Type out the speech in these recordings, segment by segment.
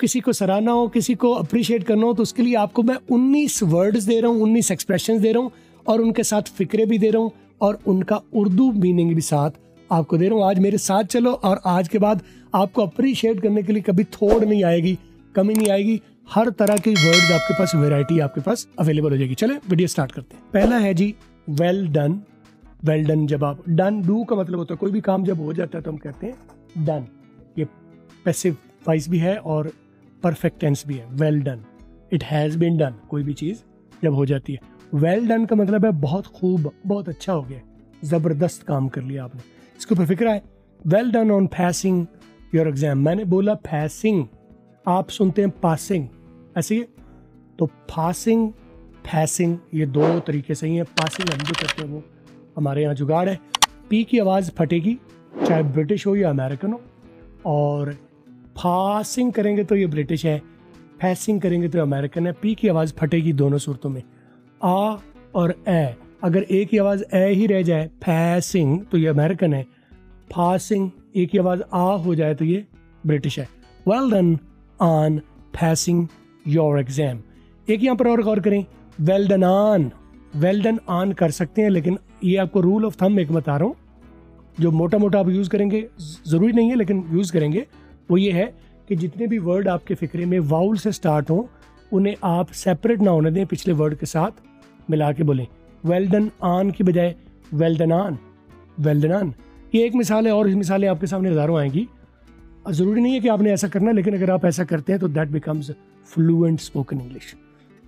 किसी को सराहना हो, किसी को अप्रिशिएट करना हो, तो उसके लिए आपको मैं 19 वर्ड्स दे रहा हूँ, 19 एक्सप्रेशंस दे रहा हूँ और उनके साथ फिक्रे भी दे रहा हूँ और उनका उर्दू मीनिंग भी साथ आपको दे रहा हूँ। आज मेरे साथ चलो और आज के बाद आपको अप्रिशिएट करने के लिए कभी थोड़ नहीं आएगी, कमी नहीं आएगी। हर तरह के वर्ड्स आपके पास, वैरायटी आपके पास अवेलेबल हो जाएगी। चले वीडियो स्टार्ट करते हैं। पहला है जी वेल डन। वेल डन, जब आप डन, डू का मतलब होता है कोई भी काम जब हो जाता है तो हम कहते हैं डन। ये पैसिव वॉइस भी है और परफेक्ट टेंस भी है। Well done, it has been done, कोई भी चीज़ जब हो जाती है। वेल डन का मतलब है बहुत खूब, बहुत अच्छा हो गया, ज़बरदस्त काम कर लिया आपने। इसके ऊपर फिक्र है well done on passing your exam. मैंने बोला पासिंग, आप सुनते हैं पासिंग, ऐसे ही तो पासिंग, पासिंग ये दो तरीके सही हैं। पासिंग हम जो करते हैं वो हमारे यहाँ जुगाड़ है। पी की आवाज़ फटेगी चाहे ब्रिटिश हो या अमेरिकन हो, और पासिंग करेंगे तो ये ब्रिटिश है, पासिंग करेंगे तो अमेरिकन है। पी की आवाज़ फटेगी दोनों सूरतों में। आ और ए, अगर ए की आवाज़ ए ही रह जाए पासिंग तो ये अमेरिकन है। पासिंग ए की आवाज़ आ हो जाए तो ये ब्रिटिश है। Well done on passing your exam. एक यहाँ पर और गौर करें, well done on, well done on कर सकते हैं, लेकिन ये आपको रूल ऑफ थंब एक बता रहा हूँ जो मोटा मोटा आप यूज़ करेंगे, ज़रूरी नहीं है लेकिन यूज़ करेंगे, वो ये है कि जितने भी वर्ड आपके फिक्रे में वाउल से स्टार्ट हों उन्हें आप सेपरेट ना होने दें, पिछले वर्ड के साथ मिला के बोलें। वेल डन ऑन की बजाय well done on, well done on. ये एक मिसाल है और इस मिसालें आपके सामने हज़ारों आएंगी। ज़रूरी नहीं है कि आपने ऐसा करना, लेकिन अगर आप ऐसा करते हैं तो that becomes fluent spoken English.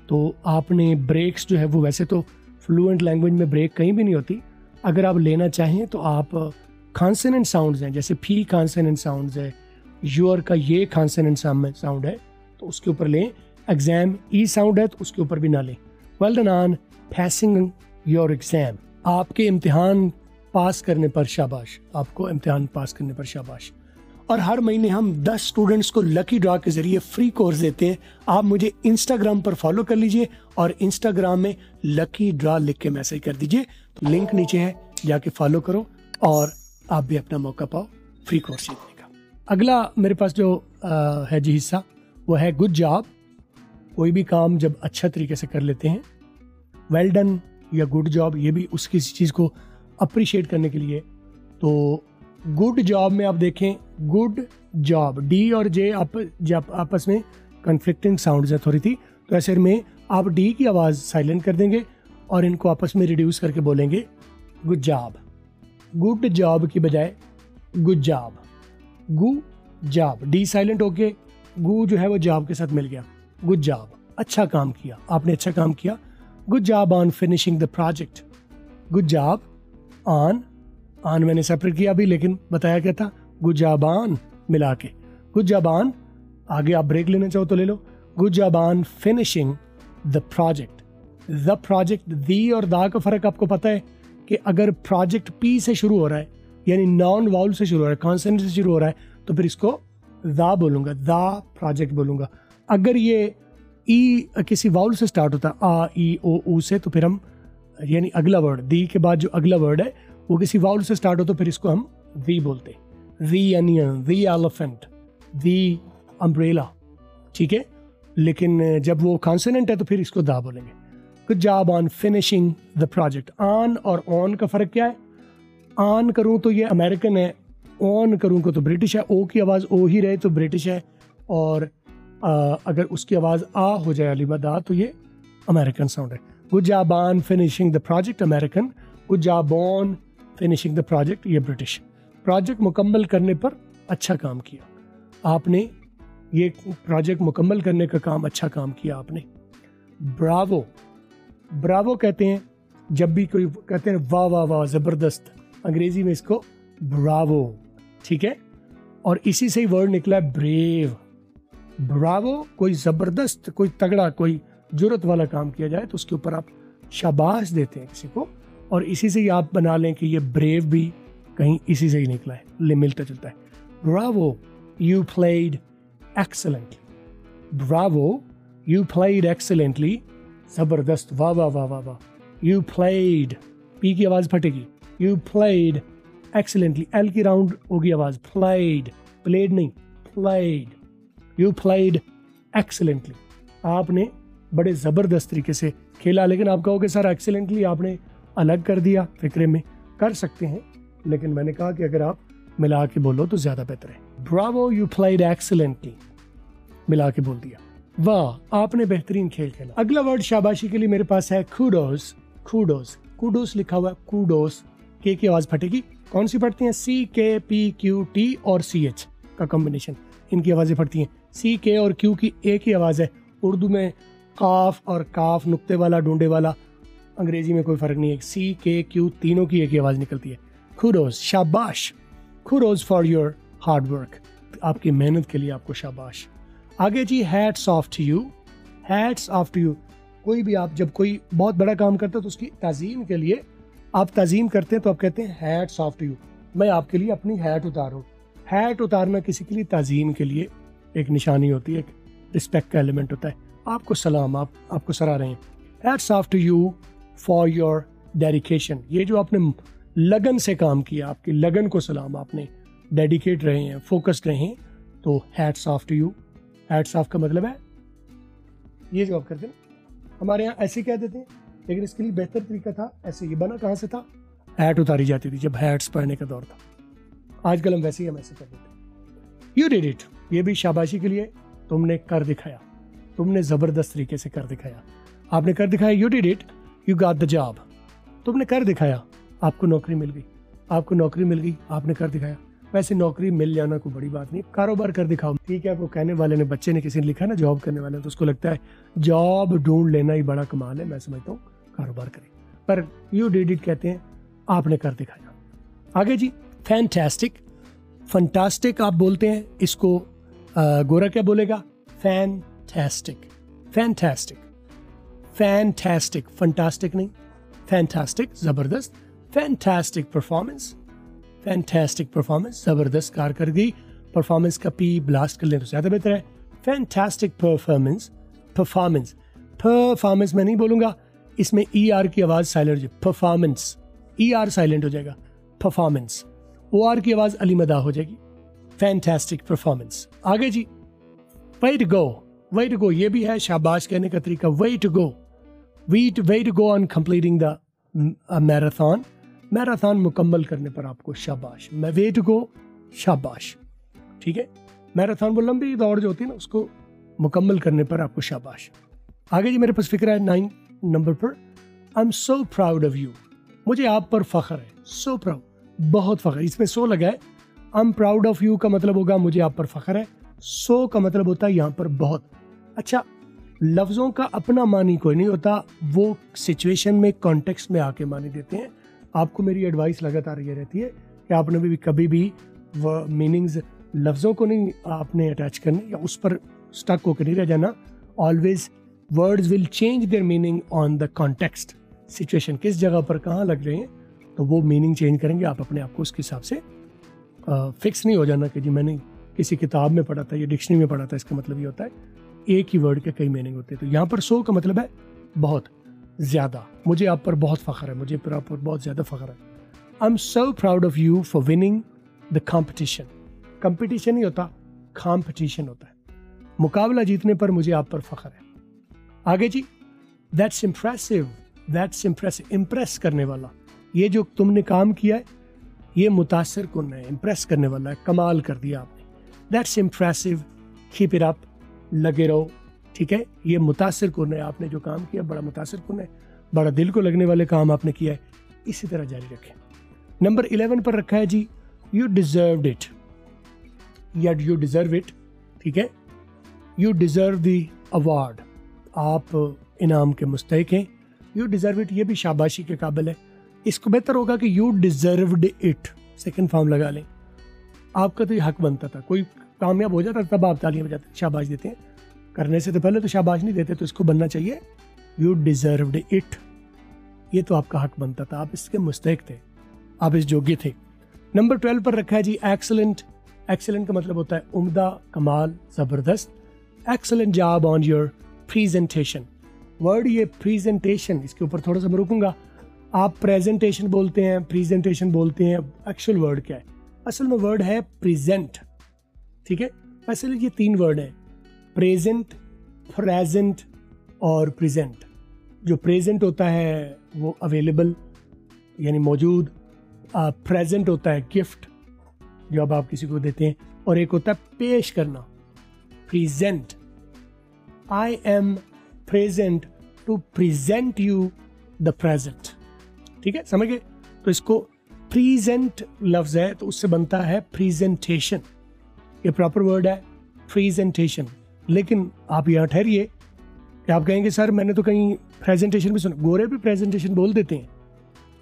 तो आपने ब्रेक्स जो है वो, वैसे तो फ्लुएंट लैंग्वेज में ब्रेक कहीं भी नहीं होती, अगर आप लेना चाहें तो आप कॉन्सोनेंट साउंड्स हैं, जैसे फी कॉन्सोनेंट साउंड्स है, योर का ये कॉन्सोनेंट साउंड है तो उसके ऊपर लें। एग्जाम ई साउंड है तो उसके ऊपर भी ना लें। Well done on passing your exam. आपके इम्तिहान पास करने पर शाबाश, आपको इम्तिहान पास करने पर शाबाश। और हर महीने हम 10 स्टूडेंट्स को लकी ड्रॉ के जरिए फ्री कोर्स देते हैं। आप मुझे इंस्टाग्राम पर फॉलो कर लीजिए और इंस्टाग्राम में लकी ड्रॉ लिख के मैसेज कर दीजिए, तो लिंक नीचे है, जाके फॉलो करो और आप भी अपना मौका पाओ फ्री कोर्स जीतने का। अगला मेरे पास जो है जी हिस्सा, वो है गुड जॉब। कोई भी काम जब अच्छा तरीके से कर लेते हैं, वेल डन या गुड जॉब, ये भी उसकी चीज़ को अप्रिशिएट करने के लिए। तो गुड जॉब में आप देखें, गुड जॉब, डी और जे जब आपस में कन्फ्लिक्टिंग साउंड्स है थोड़ी थी, तो ऐसे में आप डी की आवाज़ साइलेंट कर देंगे और इनको आपस में रिड्यूस करके बोलेंगे गुड जॉब। गुड जॉब की बजाय गुड जॉब, गु जॉब, डी साइलेंट होके गु जो है वो जॉब के साथ मिल गया। गुड जॉब, अच्छा काम किया, आपने अच्छा काम किया। Good job on finishing the project. Good job on, on मैंने सेपरेट किया अभी, लेकिन बताया क्या था, गुड जॉब ऑन मिला के। गुड जॉब ऑन, आगे आप ब्रेक लेना चाहो तो ले लो। Good job on finishing the project. The project, the और दा का फर्क आपको पता है कि अगर प्रोजेक्ट पी से शुरू हो रहा है, यानी नॉन वाउल से शुरू हो रहा है, कॉन्सोनेंट से शुरू हो रहा है, तो फिर इसको दा बोलूंगा, दा प्रोजेक्ट बोलूंगा। अगर ये ई किसी वाउल से स्टार्ट होता है, आ ई ओ ऊ से, तो फिर हम, यानी अगला वर्ड दी के बाद जो अगला वर्ड है वो किसी वाउल से स्टार्ट हो तो फिर इसको हम दी बोलते हैं। The onion, the elephant, the umbrella, ठीक है। लेकिन जब वो कॉन्सोनेंट है तो फिर इसको दा बोलेंगे। Good job on finishing the project. On और ऑन का फर्क क्या है? ऑन करूँ तो ये अमेरिकन है, ऑन करूँ तो ब्रिटिश है। ओ की आवाज़ ओ ही रहे तो ब्रिटिश है, और अगर उसकी आवाज़ आ हो जाए अलीमद आ तो ये अमेरिकन साउंड है। Good job on finishing the project American, good job on finishing the project ये ब्रिटिश। प्रोजेक्ट मुकम्मल करने पर अच्छा काम किया आपने, ये प्रोजेक्ट मुकम्मल करने का काम, अच्छा काम किया आपने। ब्रावो, ब्रावो कहते हैं जब भी कोई कहते हैं वाह वाह वाह ज़बरदस्त, अंग्रेजी में इसको ब्रावो, ठीक है। और इसी से ही वर्ड निकला है ब्रेव। ब्रावो, कोई ज़बरदस्त, कोई तगड़ा, कोई जुर्रत वाला काम किया जाए तो उसके ऊपर आप शाबाश देते हैं किसी को, और इसी से ही आप बना लें कि ये ब्रेव भी कहीं इसी से ही निकला है, मिलता जुलता है। Bravo, you played excellently. Bravo, you played excellently, ज़बरदस्त, वाह वाह वाह वाह वाह। यू प्लेड, पी की आवाज़ फटेगी, यू प्लेड एक्सेलेंटली, एल की राउंड होगी आवाज़, प्लेड, प्लेड नहीं, प्लेड, यू प्लेड एक्सीलेंटली, आपने बड़े ज़बरदस्त तरीके से खेला। लेकिन आप कहोगे सर एक्सीलेंटली आपने अलग कर दिया, फिक्रे में कर सकते हैं, लेकिन मैंने कहा कि अगर आप मिला के बोलो तो ज़्यादा बेहतर है। ब्रावो यू प्लेड एक्सीलेंटली, मिला के बोल दिया, वाह आपने बेहतरीन खेल खेला। अगला वर्ड शाबाशी के लिए मेरे पास है कूडोस। कूडोस, कूडोस लिखा हुआ है, कूडोस, के की आवाज फटेगी। कौन सी फटती हैं? सी के पी क्यू टी और सी एच का कॉम्बिनेशन, इनकी आवाजें फटती हैं। सी के और क्यू की एक ही आवाज है। उर्दू में काफ और काफ नुक्ते वाला ढूंढे वाला, अंग्रेजी में कोई फर्क नहीं है। सी के क्यू तीनों की एक ही आवाज निकलती है। कुडोस, शाबाश। Kudos for your hard work, आपकी मेहनत के लिए आपको शाबाश। आगे जी, hats off to you. Hats off to you, कोई भी आप जब कोई बहुत बड़ा काम करते हो तो उसकी ताजीम के लिए आप ताजीम करते हैं तो आप कहते हैं हैट्स ऑफ टू यू, मैं आपके लिए अपनी हैट उतारूं। हैट उतारना किसी के लिए ताजीम के लिए एक निशानी होती है, एक रिस्पेक्ट का एलिमेंट होता है। आपको सलाम, आपको सराह रहे हैं। Hats off to you for your dedication, ये जो आपने लगन से काम किया, आपकी लगन को सलाम, आपने डेडिकेट रहे हैं, फोकस्ड रहे हैं, तो hats off to you. Hats off का मतलब है ये जो आप करते हैं, हमारे यहाँ ऐसे कह देते हैं, लेकिन इसके लिए बेहतर तरीका था ऐसे। ये बना कहाँ से था? हैट उतारी जाती थी जब हैट्स पहनने का दौर था। आजकल हम वैसे ही ऐसे कर देते। यू डिड इट, ये भी शाबाशी के लिए, तुमने कर दिखाया, तुमने जबरदस्त तरीके से कर दिखाया, आपने कर दिखाया। You did it, you got the job, तुमने कर दिखाया, आपको नौकरी मिल गई, आपको नौकरी मिल गई, आपने कर दिखाया। वैसे नौकरी मिल जाना कोई बड़ी बात नहीं, कारोबार कर दिखाओ, ठीक है। वो कहने वाले ने, बच्चे ने, किसी ने लिखा ना जॉब करने वाले, तो उसको लगता है जॉब ढूंढ लेना ही बड़ा कमाल है। मैं समझता हूँ कारोबार करें, पर यू डिड इट कहते हैं आपने कर दिखाया। आगे जी, फैंटास्टिक। फंटास्टिक आप बोलते हैं, इसको गोरा क्या बोलेगा? फैंटास्टिक, फैंटास्टिक, फैंटास्टिक, फंटास्टिक नहीं, फैंटास्टिक, जबरदस्त। फैंटास्टिक परफॉर्मेंस, फैंटास्टिक परफॉर्मेंस, जबरदस्त कारकर्दगी। परफॉर्मेंस का पी ब्लास्ट कर लें तो ज्यादा बेहतर है। फैंटास्टिक परफॉर्मेंस, परफॉर्मेंस, परफॉर्मेंस मैं नहीं बोलूंगा, इसमें ई आर की आवाज साइलेंट हो जाए, परफॉर्मेंस, ई आर साइलेंट हो जाएगा, परफॉर्मेंस, ओ आर की आवाज अली मदा हो जाएगी। Fantastic performance. आगे जी, वे टू गो। वे टू गो ये भी है शाबाश कहने का तरीका। Way to go, way to go on completing the marathon. Marathon मुकम्मल करने पर आपको शाबाश। मैं वे टू गो, शाबाश, ठीक है। मैराथन वो लंबी दौड़ जो होती है ना, उसको मुकम्मल करने पर आपको शाबाश। आगे जी मेरे पास फिक्र है 9 नंबर पर, I am so proud of you, मुझे आप पर फख्र है। सो प्राउड, बहुत फख्र, इसमें सो लगा है। I am proud of you का मतलब होगा मुझे आप पर फख्र है। सो का मतलब होता है यहाँ पर बहुत। अच्छा, लफ्ज़ों का अपना मानी कोई नहीं होता, वो सिचुएशन में, कॉन्टेक्स्ट में आके मानी देते हैं। आपको मेरी एडवाइस लगातार ये रहती है कि आपने भी कभी भी वो मीनिंग्स लफ्ज़ों को नहीं आपने अटैच करने या उस पर स्टक होकर नहीं रह जाना। Always words will change their meaning on the context, situation किस जगह पर कहाँ लग रहे हैं, तो वो मीनिंग चेंज करेंगे। आप अपने आप को उसके हिसाब से फिक्स नहीं हो जाना कि जी मैंने किसी किताब में पढ़ा था या डिक्शनरी में पढ़ा था, इसका मतलब ये होता है एक ही वर्ड के कई मीनिंग होते हैं। तो यहाँ पर सो का मतलब है बहुत ज़्यादा, मुझे आप पर बहुत फ़ख्र है, मुझे पर आप पर बहुत ज़्यादा फ़ख्र है। I am so proud of you for winning the competition. Competition नहीं होता, कॉम्पिटिशन होता है, मुकाबला जीतने पर मुझे आप पर फ़ख्र है। आगे जी, that's impressive. That's impressive, impress करने वाला, ये जो तुमने काम किया है ये मुतासर कुन है, इम्प्रेस करने वाला है, कमाल कर दिया आपने। That's impressive, keep it up, लगे रहो, ठीक है। ये मुतासर कुन है, आपने जो काम किया बड़ा मुतासर कुन है, बड़ा दिल को लगने वाले काम आपने किया है, इसी तरह जारी रखें। नंबर 11 पर रखा है जी, यू डिजर्व्ड इट या यू डिजर्व इट, ठीक है। यू डिजर्व द अवार्ड, आप इनाम के मुस्तहिक हैं। यू डिजर्व इट ये भी शाबाशी के काबिल है। इसको बेहतर होगा कि you deserved it, second form लगा लें। आपका तो ये हक बनता था, कोई कामयाब हो जाता तब आप तालियां बजाते, शाबाश देते हैं, करने से तो पहले तो शाबाश नहीं देते, तो इसको बनना चाहिए यू डिजर्व्ड इट, ये तो आपका हक बनता था, आप इसके मुस्तहिक थे, आप इस योग्य थे। नंबर 12 पर रखा है जी, एक्सीलेंट। एक्सीलेंट का मतलब होता है उम्दा, कमाल, जबरदस्त। Excellent job on your presentation. Word ये प्रेजेंटेशन, इसके ऊपर थोड़ा सा मैं रुकूंगा। आप प्रेजेंटेशन बोलते हैं, प्रेजेंटेशन बोलते हैं, एक्चुअल वर्ड क्या है? असल में वर्ड है प्रेजेंट, ठीक है। वैसे ये 3 वर्ड हैं, प्रेजेंट, प्रेजेंट और प्रेजेंट। जो प्रेजेंट होता है वो अवेलेबल यानी मौजूद, प्रेजेंट होता है गिफ्ट जो अब आप किसी को देते हैं, और एक होता है पेश करना, present. I am present to present you the present. ठीक है, समझ गए? तो इसको प्रेजेंट लफ्ज है तो उससे बनता है प्रेजेंटेशन। ये प्रॉपर वर्ड है प्रेजेंटेशन। लेकिन आप यहाँ ठहरिए कि आप कहेंगे सर मैंने तो कहीं प्रेजेंटेशन भी सुना। गोरे भी प्रेजेंटेशन बोल देते हैं।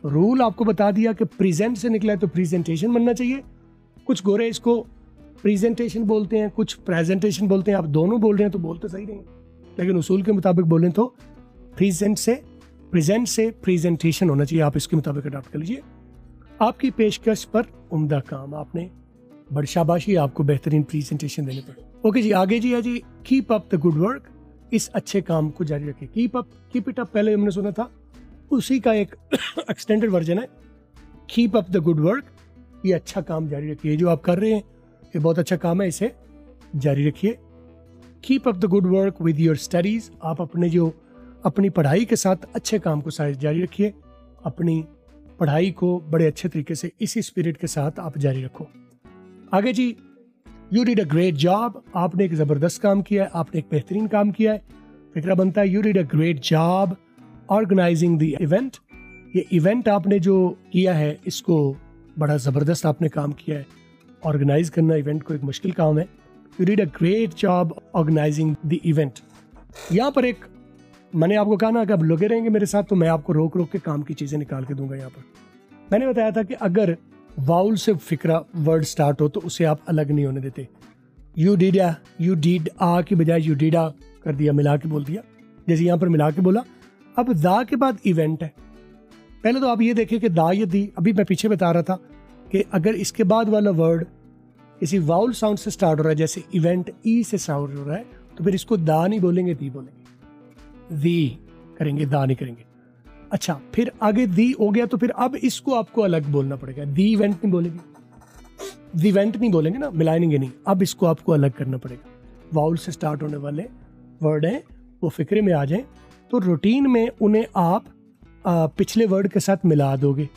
रूल आपको बता दिया कि प्रेजेंट से निकला है तो प्रेजेंटेशन बनना चाहिए। कुछ गोरे इसको प्रेजेंटेशन बोलते हैं, कुछ प्रेजेंटेशन बोलते हैं। आप दोनों बोल रहे हैं तो बोलते सही नहीं, लेकिन उसूल के मुताबिक बोलें तो प्रेजेंट से प्रेजेंटेशन होना चाहिए। आप इसके मुताबिक अडॉप्ट कर लीजिए। आपकी पेशकश पर उम्दा काम, आपने बड़ी शाबाशी आपको बेहतरीन प्रेजेंटेशन देने पर। ओके जी, आगे जी है जी keep up the good work. इस अच्छे काम को जारी रखें। कीप इट अप पहले हमने सुना था, उसी का एक एक्सटेंडेड वर्जन है keep up the good work. ये अच्छा काम जारी रखिए, जो आप कर रहे हैं ये बहुत अच्छा काम है, इसे जारी रखिए। Keep up the good work with your studies. आप अपनी पढ़ाई के साथ अच्छे काम को जारी रखिए। अपनी पढ़ाई को बड़े अच्छे तरीके से इसी स्पिरिट के साथ आप जारी रखो। आगे जी, you did a great job. आपने एक जबरदस्त काम किया है, आपने एक बेहतरीन काम किया है। फिक्रा बनता है you did a great job organising the event. ये इवेंट आपने जो किया है इसको बड़ा जबरदस्त आपने काम किया है। ऑर्गेनाइज करना इवेंट को एक मुश्किल काम है। You did a great job organising the event. यहाँ पर एक मैंने आपको कहा ना कि आप लगे रहेंगे मेरे साथ तो मैं आपको रोक रोक के काम की चीजें निकाल के दूंगा। यहाँ पर मैंने बताया था कि अगर वाउल से फिक्रा वर्ड स्टार्ट हो तो उसे आप अलग नहीं होने देते। यू डिड आ की बजाय यू डिड आ कर दिया, मिला के बोल दिया, जैसे यहाँ पर मिला के बोला। अब दा के बाद इवेंट है। पहले तो आप ये देखें कि दा या दी, अभी मैं पीछे बता रहा था कि अगर इसके बाद वाला वर्ड किसी वाउल साउंड से स्टार्ट हो रहा है, जैसे इवेंट ई से साउंड हो रहा है, तो फिर इसको दा नहीं बोलेंगे, दी बोलेंगे। दी करेंगे, दा नहीं करेंगे। अच्छा, फिर आगे दी हो गया तो फिर अब इसको आपको अलग बोलना पड़ेगा। दी इवेंट नहीं बोलेंगे, दी इवेंट नहीं बोलेंगे ना, मिलाएंगे नहीं। अब इसको आपको अलग करना पड़ेगा। वाउल से स्टार्ट होने वाले वर्ड हैं वो फिक्रे में आ जाएं तो रूटीन में उन्हें आप पिछले वर्ड के साथ मिला दोगे।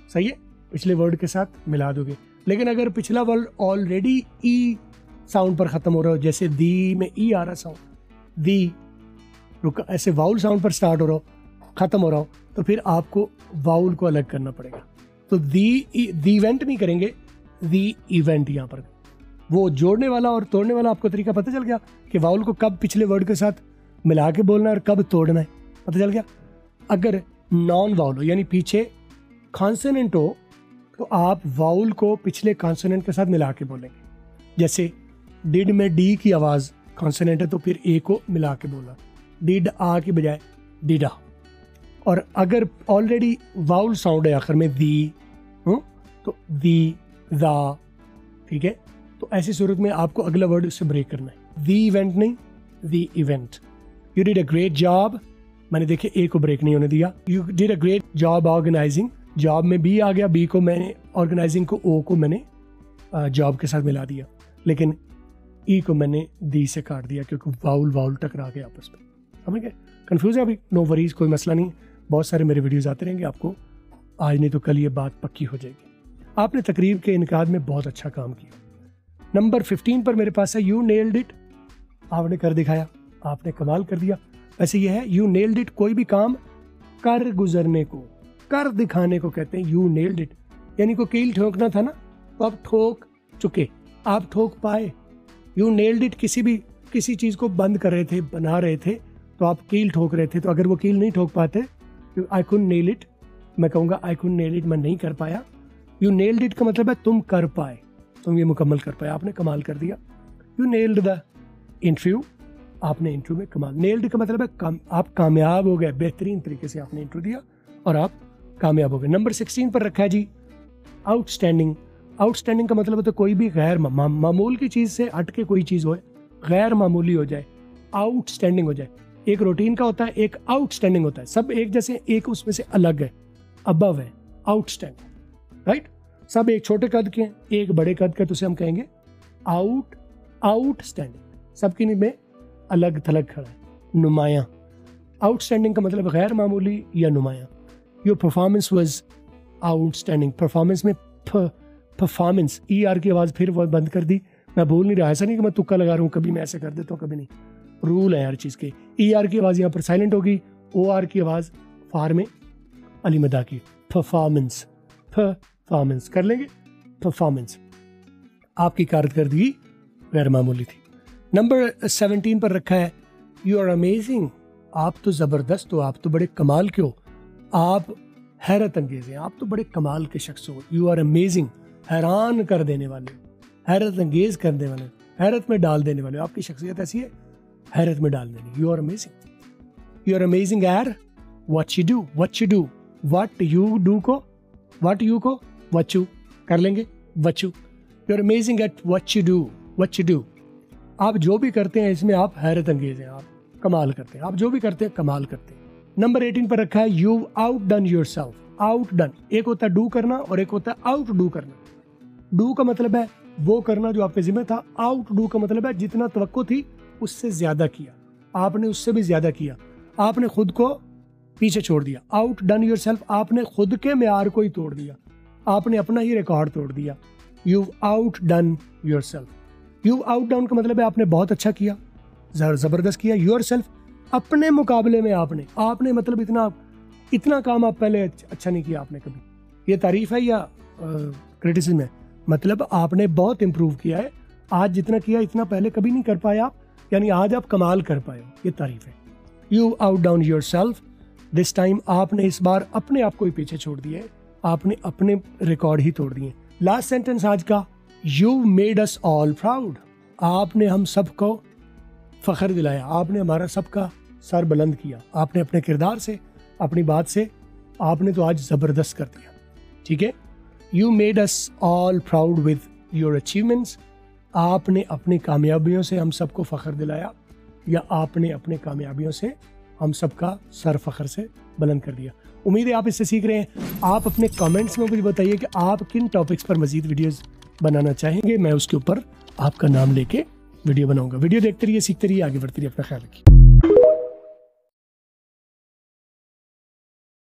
सही है, पिछले वर्ड के साथ मिला दोगे। लेकिन अगर पिछला वर्ड ऑलरेडी ई साउंड पर खत्म हो रहा हो, जैसे दी में ई आ रहा साउंड, दी रुका ऐसे वाउल साउंड पर स्टार्ट हो रहा हो, खत्म हो रहा हो, तो फिर आपको वाउल को अलग करना पड़ेगा। तो दी इवेंट नहीं करेंगे, दी इवेंट। यहाँ पर वो जोड़ने वाला और तोड़ने वाला आपको तरीका पता चल गया कि वाउल को कब पिछले वर्ड के साथ मिला के बोलना है और कब तोड़ना है, पता चल गया। अगर नॉन वाउल हो यानी पीछे कॉन्सोनेंट हो तो आप वाउल को पिछले कॉन्सोनेंट के साथ मिला के बोलेंगे। जैसे डिड में डी की आवाज कॉन्सोनेंट है तो फिर ए को मिला के बोला, डिड आ की बजाय डिडा। और अगर ऑलरेडी वाउल साउंड है आखिर में दी, तो दी, दा। ठीक है, तो ऐसी सूरत में आपको अगला वर्ड उससे ब्रेक करना है। दी इवेंट नहीं, the event. You did a great job, मैंने देखे ए को ब्रेक नहीं होने दिया। You did a great job organising, job में बी आ गया, बी को मैंने ऑर्गेनाइजिंग को ओ को मैंने जॉब के साथ मिला दिया, लेकिन ई को मैंने दी से काट दिया क्योंकि वाउल टकरा गए आपस में। समझ गए? कंफ्यूज है अभी? नो वरीज, कोई मसला नहीं। बहुत सारे मेरे वीडियोस आते रहेंगे, आपको आज नहीं तो कल ये बात पक्की हो जाएगी। आपने तकरीब के इनकाद में बहुत अच्छा काम किया। नंबर 15 पर मेरे पास है यू नेल्ड इट। आपने कर दिखाया, आपने कमाल कर दिया। वैसे ये है यू नेल्ड इट, कोई भी काम कर गुजरने को, कर दिखाने को कहते हैं यू नेल्ड इट। यानी को कील ठोकना था ना, तो आप ठोक चुके, आप ठोक पाए। यू नेल्ड इट, किसी चीज को बंद कर रहे थे, बना रहे थे, तो आप कील ठोक रहे थे। तो अगर वो कील नहीं ठोक पाते, आई कुडंट नेल इट, मैं कहूँगा आई कुडंट नेल इट, मैं नहीं कर पाया। यू नेल्ड इट का मतलब है तुम कर पाए, तुम ये मुकम्मल कर पाए, आपने कमाल कर दिया। यू नेल्ड द इंटरव्यू, आपने इंटरव्यू में कमाल। नेल्ड का मतलब है आप कामयाब हो गए, बेहतरीन तरीके से आपने इंटरव्यू दिया और आप कामयाब हो गए। नंबर 16 पर रखा है जी आउटस्टैंडिंग। आउटस्टैंडिंग का मतलब है तो कोई भी गैर मामूल की चीज से हट के कोई चीज हो, गैर मामूली हो जाए, आउटस्टैंडिंग हो जाए। एक रूटीन का होता है, एक आउटस्टैंडिंग होता है। सब एक जैसे, एक उसमें से अलग है, अबव है, आउटस्टैंडिंग। राइट, सब एक छोटे कद के, एक बड़े कद का, तो उसे हम कहेंगे आउटस्टैंडिंग। सबकी में अलग थलग खड़ा है, नुमायां। आउटस्टैंडिंग का मतलब गैर मामूली या नुमायां। Your performance was outstanding. Performance में परफॉर्मेंस, ER की आवाज़ फिर वो बंद कर दी। मैं बोल नहीं रहा, ऐसा नहीं कि मैं तुक्का लगा रहा हूँ, कभी मैं ऐसे कर देता हूँ कभी नहीं, रूल है हर चीज़ के। ER की आवाज़ यहाँ पर साइलेंट होगी, OR की आवाज़ फार में अली मदा की। परफॉर्मेंस, परफॉर्मेंस कर लेंगे। परफॉर्मेंस, आपकी कारकर्दगी गैर मामूली थी। नंबर 17 पर रखा है यू आर अमेजिंग। आप तो ज़बरदस्त हो, आप तो बड़े कमाल के हो, आप हैरत अंगेज हैं, आप तो बड़े कमाल के शख्स हो। यू आर अमेजिंग, हैरान कर देने वाले, हैरत अंगेज करने वाले, हैरत में डाल देने वाले। आपकी शख्सियत ऐसी है, हैरत में डाल देनी। You are amazing. You are amazing at what you do. What you do, what you do को व्हाट यू को व्हाट यू कर लेंगे, what you. You are amazing at what you do. What you do, आप जो भी करते हैं इसमें आप हैरत अंगेज हैं, आप कमाल करते हैं, आप जो भी करते हैं कमाल करते हैं। नंबर 18 पर रखा है you out done your self. Out done, एक होता है डू करना और एक होता है आउट डू करना। डू का मतलब है वो करना जो आपके जिम्मे था। आउट डू का मतलब है जितना तवक्को थी उससे ज्यादा किया, आपने उससे भी ज्यादा किया, आपने खुद को पीछे छोड़ दिया। आउट डन योर सेल्फ, आपने खुद के मेयार को ही तोड़ दिया, आपने अपना ही रिकॉर्ड तोड़ दिया। You out done your self. You out done का मतलब है आपने बहुत अच्छा किया, जबरदस्त किया। योर सेल्फ, अपने मुकाबले में आपने मतलब इतना काम आप पहले अच्छा नहीं किया आपने कभी। ये तारीफ है या क्रिटिसिज्म है? मतलब आपने बहुत इम्प्रूव किया है, आज जितना किया इतना पहले कभी नहीं कर पाया आप, यानी आज आप कमाल कर पाए हो, ये तारीफ है। You out down your self, this time आपने इस बार अपने आप को ही पीछे छोड़ दिया है, आपने अपने रिकॉर्ड ही तोड़ दिए। लास्ट सेंटेंस आज का, you made us all proud. आपने हम सबको फख्र दिलाया, आपने हमारा सबका सर बुलंद किया, आपने अपने किरदार से, अपनी बात से आपने तो आज जबरदस्त कर दिया। ठीक है, you made us all proud with your achievements. आपने अपनी कामयाबियों से हम सबको फख्र दिलाया, या आपने अपने कामयाबियों से हम सबका सर फख्र से बुलंद कर दिया। उम्मीद है आप इससे सीख रहे हैं। आप अपने कमेंट्स में मुझे बताइए कि आप किन टॉपिक्स पर मजीद वीडियोस बनाना चाहेंगे, मैं उसके ऊपर आपका नाम लेके वीडियो बनाऊंगा। वीडियो देखते रहिए, सीखते रहिए, आगे बढ़ते रहिए, अपना ख्याल रखिए।